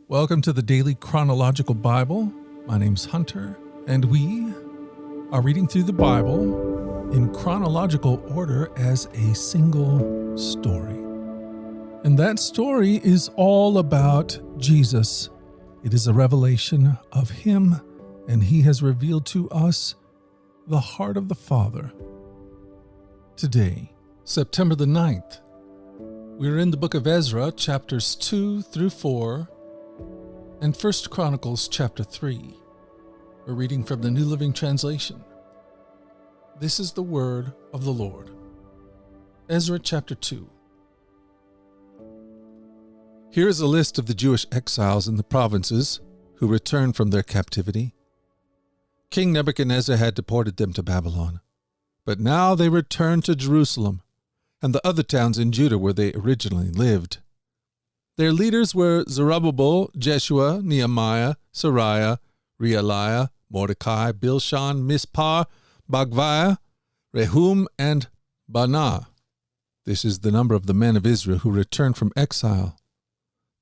Welcome to the Daily Chronological Bible. My name's Hunter, and we are reading through the Bible in chronological order as a single story. And that story is all about Jesus. It is a revelation of Him, and He has revealed to us the heart of the Father. Today, September the 9th, we're in the book of Ezra, chapters 2 through 4, and 1 Chronicles chapter 3. We're reading from the New Living Translation. This is the word of the Lord. Ezra chapter 2. Here is a list of the Jewish exiles in the provinces who returned from their captivity. King Nebuchadnezzar had deported them to Babylon, but now they returned to Jerusalem and the other towns in Judah where they originally lived. Their leaders were Zerubbabel, Jeshua, Nehemiah, Sariah, Realiah, Mordecai, Bilshan, Mispar, Bagvai, Rehum, and Baanah. This is the number of the men of Israel who returned from exile.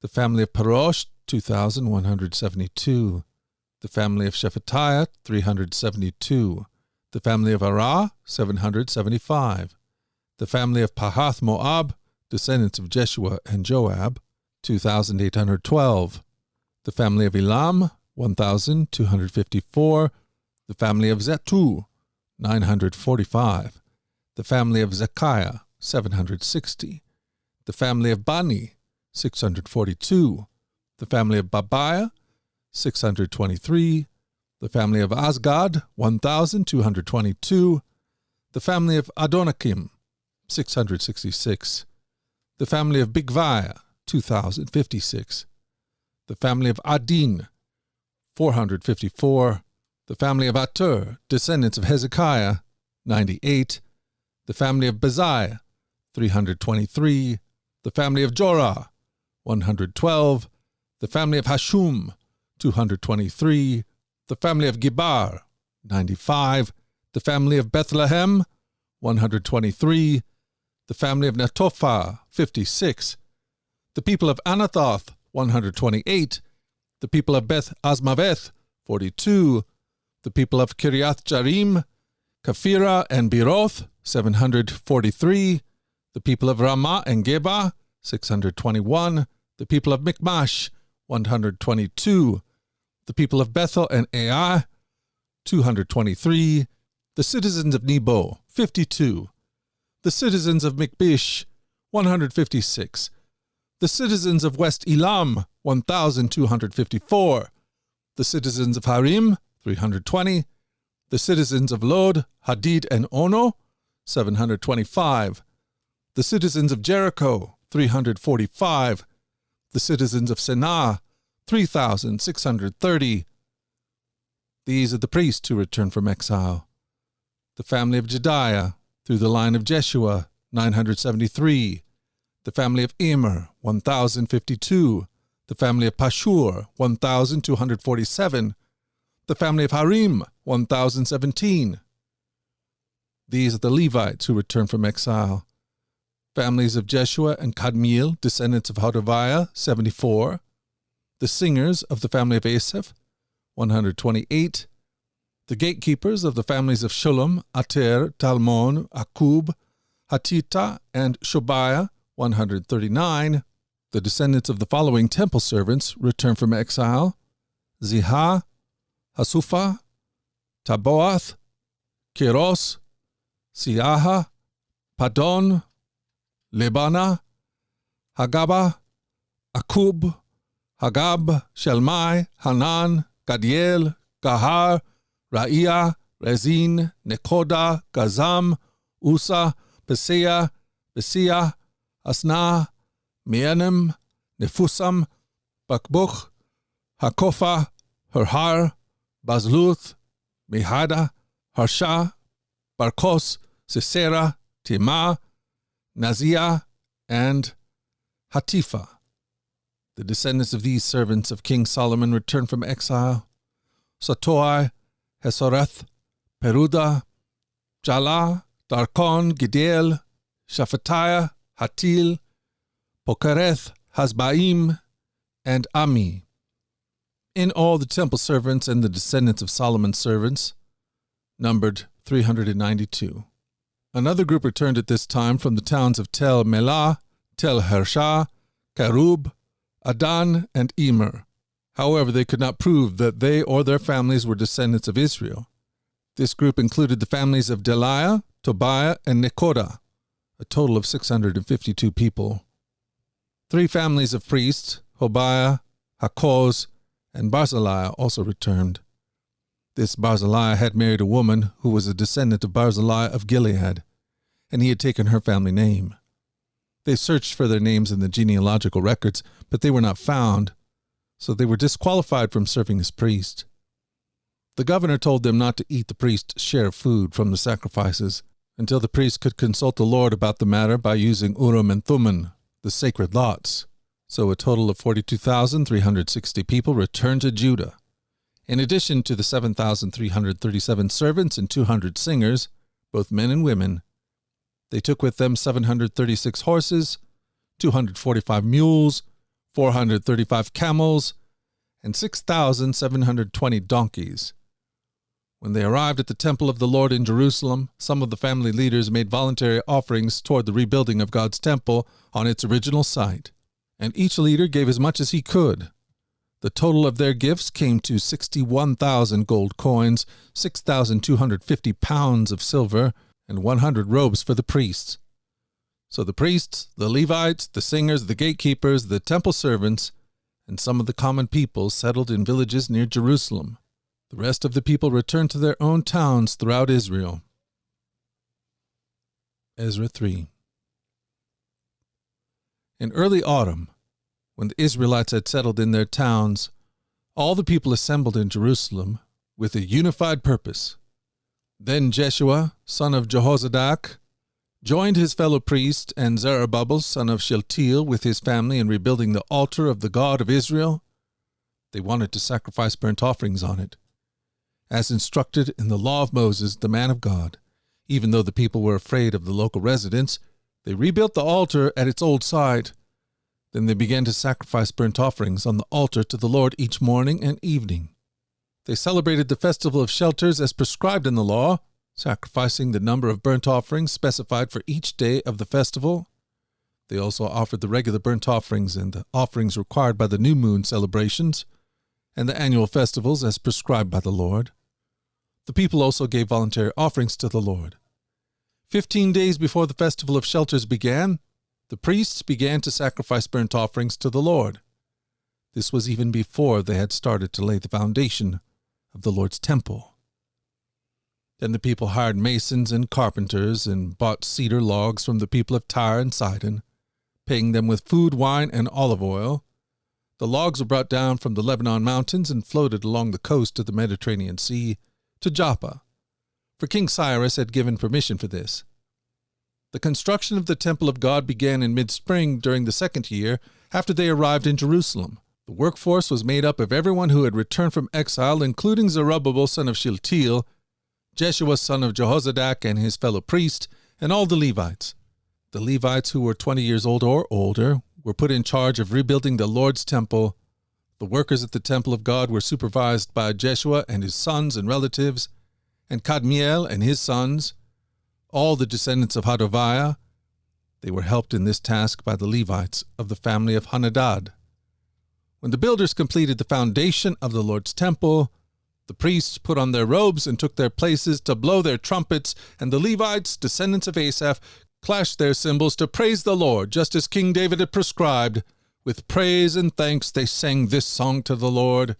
The family of Parosh, 2,172. The family of Shephatiah, 372. The family of Arah, 775. The family of Pahath Moab, descendants of Jeshua and Joab, 2,812. The family of Elam, 1,254. The family of Zetu, 945. The family of Zekiah, 760. The family of Bani, 642. The family of Babiah, 623. The family of Azgad, 1,222. The family of Adonikim, 666. The family of Bigvai, 2,056. The family of Adin, 454. The family of Atur, descendants of Hezekiah, 98. The family of Bezai, 323. The family of Jorah, 112. The family of Hashum, 223. The family of Gibar, 95. The family of Bethlehem, 123. The family of Netophah, 56. The people of Anathoth, 128. The people of Beth Azmaveth, 42. The people of Kiriath Jearim, Kaphirah, and Beeroth, 743. The people of Ramah and Geba, 621. The people of Michmash, 122. The people of Bethel and Ai, 223. The citizens of Nebo, 52. The citizens of Mikbish, 156. The citizens of West Elam, 1,254. The citizens of Harim, 320. The citizens of Lod, Hadid, and Ono, 725. The citizens of Jericho, 345. The citizens of Senah, 3,630. These are the priests who returned from exile. The family of Jediah, through the line of Jeshua, 973. The family of Immer, 1,052. The family of Pashur, 1,247. The family of Harim, 1,017. These are the Levites who returned from exile. Families of Jeshua and Kadmiel, descendants of Hodaviah, 74. The singers of the family of Asaph, 128. The gatekeepers of the families of Shulam, Ater, Talmon, Akub, Hatita, and Shobiah, 139. The descendants of the following temple servants returned from exile: Zihah, Hasupha, Taboath, Keros, Siaha, Padon, Lebana, Hagaba, Akub, Hagab, Shelmai, Hanan, Gadiel, Gahar, Ra'iyah, Rezin, Nekoda, Gazam, Usa, Beseah, Asna, Meanim, Nefusam, Bakbuch, Hakofa, Herhar, Bazluth, Mehada, Harsha, Barkos, Sisera, Timah, Naziah, and Hatifa. The descendants of these servants of King Solomon returned from exile: Satoi, Hesoreth, Peruda, Jala, Darkon, Giddel, Shephatiah, Hatil, Pokereth, Hasbaim, and Ami, In all, the temple servants and the descendants of Solomon's servants numbered 392. Another group returned at this time from the towns of Tel Melah, Tel Harsha, Karub, Adan, and Emer. However, they could not prove that they or their families were descendants of Israel. This group included the families of Delaiah, Tobiah, and Nekoda, a total of 652 people. 3 families of priests, Hobaiah, Hakoz, and Barzillai, also returned. This Barzillai had married a woman who was a descendant of Barzillai of Gilead, and he had taken her family name. They searched for their names in the genealogical records, but they were not found, so they were disqualified from serving as priests. The governor told them not to eat the priest's share of food from the sacrifices until the priest could consult the Lord about the matter by using Urim and Thummim, the sacred lots. So a total of 42,360 people returned to Judah. In addition to the 7,337 servants and 200 singers, both men and women, they took with them 736 horses, 245 mules, 435 camels, and 6,720 donkeys. When they arrived at the temple of the Lord in Jerusalem, some of the family leaders made voluntary offerings toward the rebuilding of God's temple on its original site, and each leader gave as much as he could. The total of their gifts came to 61,000 gold coins, 6,250 pounds of silver, and 100 robes for the priests. So the priests, the Levites, the singers, the gatekeepers, the temple servants, and some of the common people settled in villages near Jerusalem. The rest of the people returned to their own towns throughout Israel. Ezra 3. In early autumn, when the Israelites had settled in their towns, all the people assembled in Jerusalem with a unified purpose. Then Jeshua, son of Jehozadak, joined his fellow priest and Zerubbabel, son of Shealtiel, with his family in rebuilding the altar of the God of Israel. They wanted to sacrifice burnt offerings on it, as instructed in the law of Moses, the man of God. Even though the people were afraid of the local residents, they rebuilt the altar at its old site. Then they began to sacrifice burnt offerings on the altar to the Lord each morning and evening. They celebrated the festival of shelters as prescribed in the law, sacrificing the number of burnt offerings specified for each day of the festival. They also offered the regular burnt offerings and the offerings required by the new moon celebrations and the annual festivals as prescribed by the Lord. The people also gave voluntary offerings to the Lord. 15 days before the festival of shelters began, the priests began to sacrifice burnt offerings to the Lord. This was even before they had started to lay the foundation of the Lord's temple. Then the people hired masons and carpenters and bought cedar logs from the people of Tyre and Sidon, paying them with food, wine, and olive oil. The logs were brought down from the Lebanon mountains and floated along the coast of the Mediterranean Sea to Joppa, for King Cyrus had given permission for this. The construction of the temple of God began in mid-spring during the second year after they arrived in Jerusalem. The workforce was made up of everyone who had returned from exile, including Zerubbabel, son of Shealtiel, Jeshua, son of Jehozadak, and his fellow priest, and all the Levites. The Levites who were 20 years old or older were put in charge of rebuilding the Lord's temple. The workers at the temple of God were supervised by Jeshua and his sons and relatives, and Kadmiel and his sons, all the descendants of Hodaviah. They were helped in this task by the Levites of the family of Henadad. When the builders completed the foundation of the Lord's temple, the priests put on their robes and took their places to blow their trumpets, and the Levites, descendants of Asaph, clashed their cymbals to praise the Lord, just as King David had prescribed. With praise and thanks they sang this song to the Lord.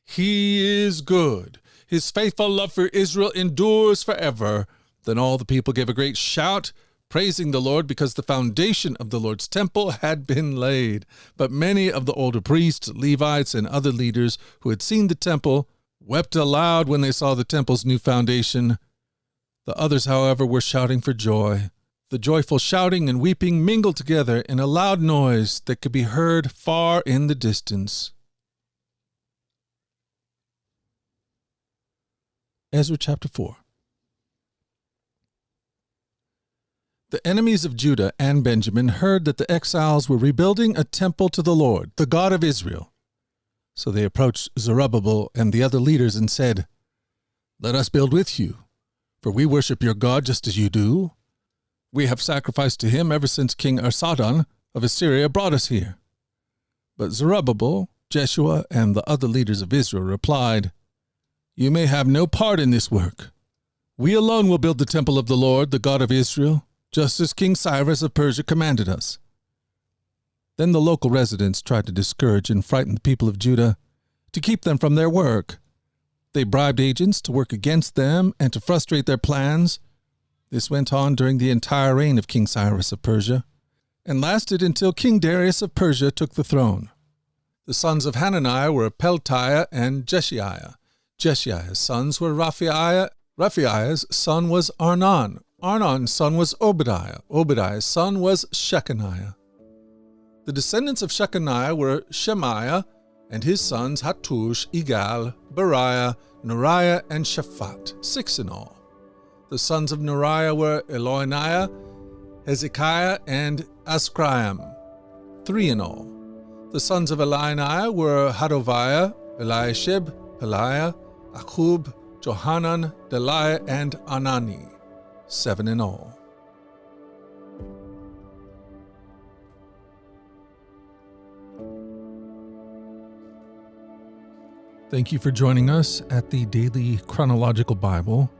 He is good. His faithful love for Israel endures forever. Then all the people gave a great shout, praising the Lord because the foundation of the Lord's temple had been laid. But many of the older priests, Levites, and other leaders who had seen the temple wept aloud when they saw the temple's new foundation. The others, however, were shouting for joy. The joyful shouting and weeping mingled together in a loud noise that could be heard far in the distance. Ezra chapter 4. The enemies of Judah and Benjamin heard that the exiles were rebuilding a temple to the Lord, the God of Israel. So they approached Zerubbabel and the other leaders and said, "Let us build with you, for we worship your God just as you do. We have sacrificed to him ever since King Esarhaddon of Assyria brought us here." But Zerubbabel, Jeshua, and the other leaders of Israel replied, "You may have no part in this work. We alone will build the temple of the Lord, the God of Israel, just as King Cyrus of Persia commanded us." Then the local residents tried to discourage and frighten the people of Judah to keep them from their work. They bribed agents to work against them and to frustrate their plans. This went on during the entire reign of King Cyrus of Persia, and lasted until King Darius of Persia took the throne. The sons of Hananiah were Peltiah and Jeshiah. Jeshiah's sons were Raphaiah. Raphaiah's son was Arnan. Arnan's son was Obadiah. Obadiah's son was Shechaniah. The descendants of Shechaniah were Shemaiah, and his sons Hattush, Igal, Beriah, Neriah, and Shaphat, 6 in all. The sons of Neriah were Eloniah, Hezekiah, and Azrikam, 3 in all. The sons of Eloniah were Hodaviah, Eliashib, Peliah, Achub, Johanan, Deliah, and Anani, 7 in all. Thank you for joining us at the Daily Chronological Bible.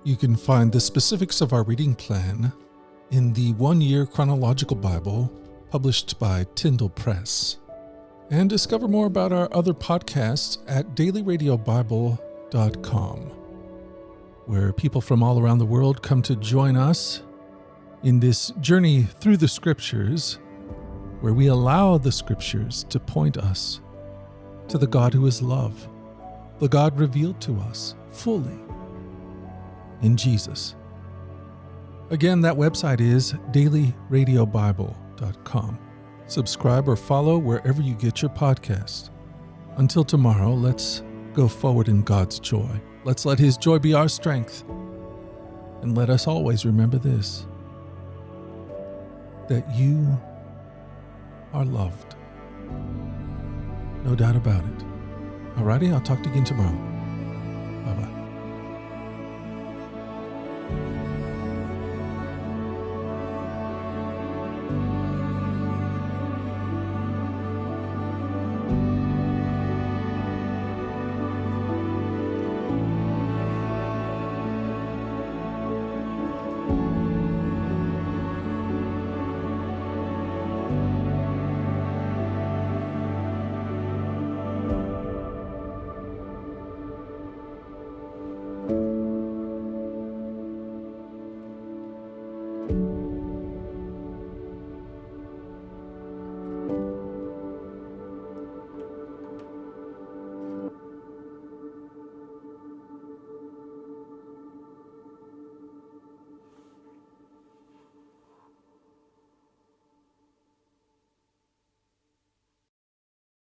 You can find the specifics of our reading plan in the 1-year Chronological Bible published by Tyndale Press. And discover more about our other podcasts at dailyradiobible.com, where people from all around the world come to join us in this journey through the Scriptures, where we allow the Scriptures to point us to the God who is love, the God revealed to us fully in Jesus. Again, that website is dailyradiobible.com. Subscribe or follow wherever you get your podcast. Until tomorrow, let's go forward in God's joy. Let's let his joy be our strength. And let us always remember this, that you are loved. No doubt about it. Alrighty, I'll talk to you again tomorrow. Bye-bye.